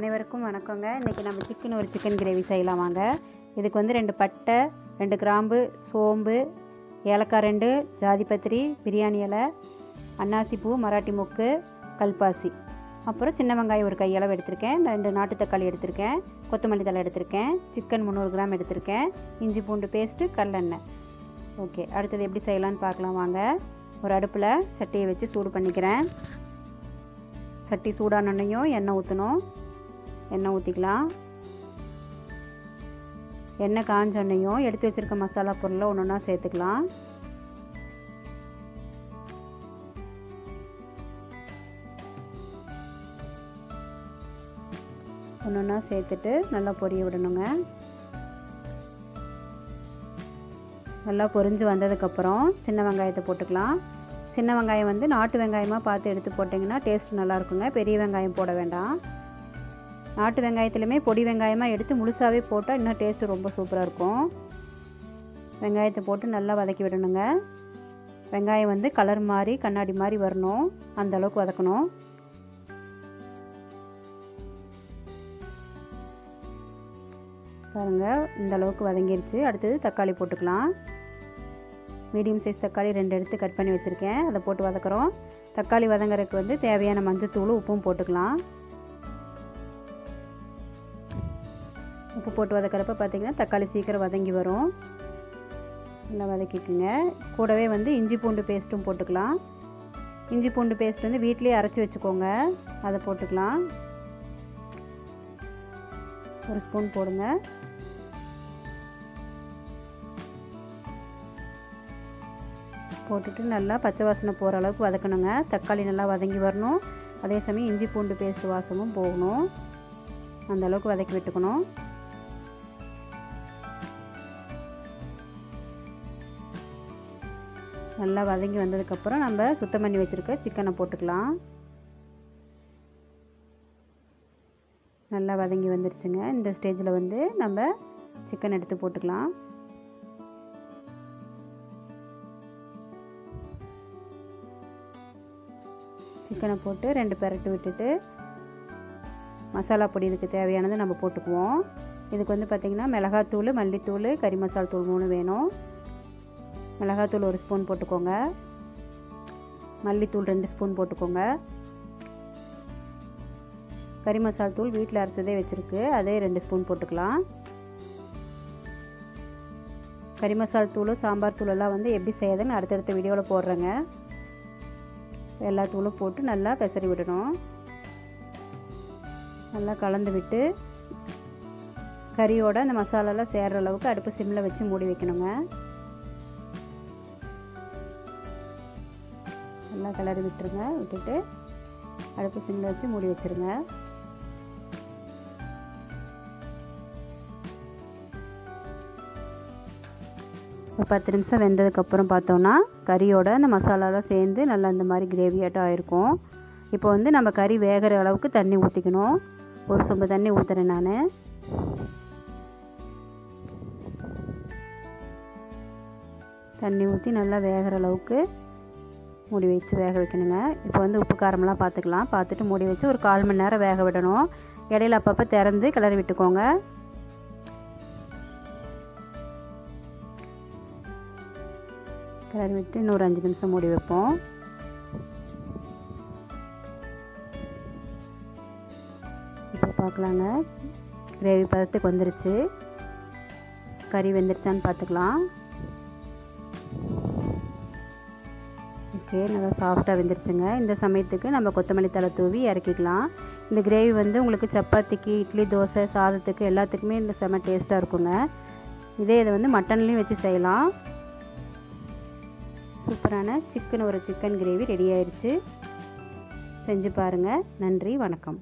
அனைவருக்கும் வணக்கங்க. இன்றைக்கி நம்ம சிக்கன் கிரேவி செய்யலாம் வாங்க. இதுக்கு வந்து 2 பட்டை, 2 கிராம்பு, சோம்பு, ஏலக்காய் 2, ஜாதிபத்திரி, பிரியாணி இலை, அன்னாசி பூ, மராட்டி மொக்கு, கல்பாசி, அப்புறம் சின்ன வெங்காயம் ஒரு கையளவு எடுத்திருக்கேன், 2 நாட்டு தக்காளி எடுத்திருக்கேன், கொத்தமல்லி தழை எடுத்திருக்கேன், சிக்கன் 300 கிராம் எடுத்திருக்கேன், இஞ்சி பூண்டு பேஸ்ட்டு, கடலெண்ணெய். ஓகே, அடுத்தது எப்படி செய்யலான்னு பார்க்கலாம் வாங்க. ஒரு அடுப்பில் சட்டியை வச்சு சூடு பண்ணிக்கிறேன். சட்டி சூடானோன்னையும் எண்ணெய் ஊற்றணும். எண்ணெய் ஊற்றிக்கலாம். எண்ணெய் காஞ்சோன்னையும் எடுத்து வச்சுருக்க மசாலா பொருளை ஒன்று ஒன்றா சேர்த்துக்கலாம். ஒன்று ஒன்றா சேர்த்துட்டு நல்லா பொரிய விடணுங்க. நல்லா பொரிஞ்சு வந்ததுக்கப்புறம் சின்ன வெங்காயத்தை போட்டுக்கலாம். சின்ன வெங்காயம் வந்து நாட்டு வெங்காயமாக பார்த்து எடுத்து போட்டிங்கன்னா டேஸ்ட் நல்லாயிருக்குங்க. பெரிய வெங்காயம் போட வேண்டாம். நாட்டு வெங்காயத்துலையுமே பொடி வெங்காயமாக எடுத்து முழுசாகவே போட்டால் இன்னும் டேஸ்ட்டு ரொம்ப சூப்பராக இருக்கும். வெங்காயத்தை போட்டு நல்லா வதக்கி விடணுங்க. வெங்காயம் வந்து கலர் மாதிரி கண்ணாடி மாதிரி வரணும், அந்த அளவுக்கு வதக்கணும். பாருங்கள், இந்த அளவுக்கு வதங்கிருச்சு. அடுத்தது தக்காளி போட்டுக்கலாம். மீடியம் சைஸ் தக்காளி 2 எடுத்து கட் பண்ணி வச்சுருக்கேன், அதை போட்டு வதக்குறோம். தக்காளி வதங்குறதுக்கு வந்து தேவையான மஞ்சத்தூள், உப்பும் போட்டுக்கலாம். உப்பு போட்டு வதக்கிறப்ப பார்த்திங்கன்னா தக்காளி சீக்கிரம் வதங்கி வரும். நல்லா வதக்கிக்குங்க. கூடவே வந்து இஞ்சி பூண்டு பேஸ்ட்டும் போட்டுக்கலாம். இஞ்சி பூண்டு பேஸ்ட் வந்து வீட்டிலே அரைச்சி வச்சுக்கோங்க, அதை போட்டுக்கலாம். 1 ஸ்பூன் போடுங்க. போட்டுட்டு நல்லா பச்சை வாசனை போகிற அளவுக்கு வதக்கணுங்க. தக்காளி நல்லா வதங்கி வரணும், அதே சமயம் இஞ்சி பூண்டு பேஸ்ட் வாசமும் போகணும். அந்த அளவுக்கு வதக்கி விட்டுக்கணும். நல்லா வதங்கி வந்ததுக்கப்புறம் நம்ம சுத்தம் பண்ணி வச்சுருக்க சிக்கனை போட்டுக்கலாம். நல்லா வதங்கி வந்துருச்சுங்க. இந்த ஸ்டேஜில் வந்து நம்ம சிக்கன் எடுத்து போட்டுக்கலாம். சிக்கனை போட்டு 2 பெரட்டு விட்டுட்டு மசாலா பொடி இதுக்கு தேவையானது நம்ம போட்டுக்குவோம். இதுக்கு வந்து பார்த்திங்கன்னா மிளகாத்தூள், மல்லித்தூள், கறி மசால் தூள் 3 வேணும். மிளகாத்தூள் 1 ஸ்பூன் போட்டுக்கோங்க. மல்லித்தூள் 2 ஸ்பூன் போட்டுக்கோங்க. கறி மசால் தூள் வீட்டில் அரைச்சதே வச்சுருக்கு, அதே 2 ஸ்பூன் போட்டுக்கலாம். கறி மசால் தூள், சாம்பார் தூளெல்லாம் வந்து எப்படி செய்யறதுன்னு அடுத்தடுத்த வீடியோவில் போடுறேங்க. எல்லா தூளும் போட்டு நல்லா பெசரி விடணும். நல்லா கலந்து விட்டு கறியோட அந்த மசாலாலாம் சேர்கிற அளவுக்கு அடுப்பு சிம்மில் வச்சு மூடி வைக்கணுங்க. நல்லா கிளறி விட்டுருங்க. விட்டுட்டு அடுப்பு சிம்மில் வச்சு மூடி வச்சுருங்க. ஒரு 10 நிமிஷம் வெந்ததுக்கப்புறம் பார்த்தோன்னா கறியோட அந்த மசாலாலாம் சேர்ந்து நல்லா இந்த மாதிரி கிரேவியாட்டம் ஆகிருக்கும். இப்போ வந்து நம்ம கறி வேகிற அளவுக்கு தண்ணி ஊற்றிக்கணும். 1 சொம்பு தண்ணி ஊற்றுறேன் நான். தண்ணி ஊற்றி நல்லா வேகிற அளவுக்கு மூடி வச்சு வேக வைக்கணுங்க. இப்போ வந்து உப்பு காரமெல்லாம் பார்த்துக்கலாம். பார்த்துட்டு மூடி வச்சு ஒரு 1/4 மணி நேரம் வேக விடணும். இடையில அப்பப்போ திறந்து கிளறி விட்டுக்கோங்க. கிளறி விட்டு இன்னொரு 5 நிமிஷம் மூடி வைப்போம். இப்போ பார்க்கலாங்க, கிரேவி பதத்துக்கு வந்துருச்சு. கறி வெந்துருச்சான்னு பார்த்துக்கலாம். ஓகே, நல்லா சாஃப்டாக வெந்துருச்சுங்க. இந்த சமயத்துக்கு நம்ம கொத்தமல்லி தழை தூவி இறக்கிக்கலாம். இந்த கிரேவி வந்து உங்களுக்கு சப்பாத்திக்கு, இட்லி, தோசை, சாதத்துக்கு எல்லாத்துக்குமே இந்த செம்ம டேஸ்ட்டாக இருக்குங்க. இதை வந்து மட்டன்லேயும் வச்சு செய்யலாம். சூப்பரான சிக்கன் கிரேவி ரெடி ஆயிடுச்சு. செஞ்சு பாருங்கள். நன்றி, வணக்கம்.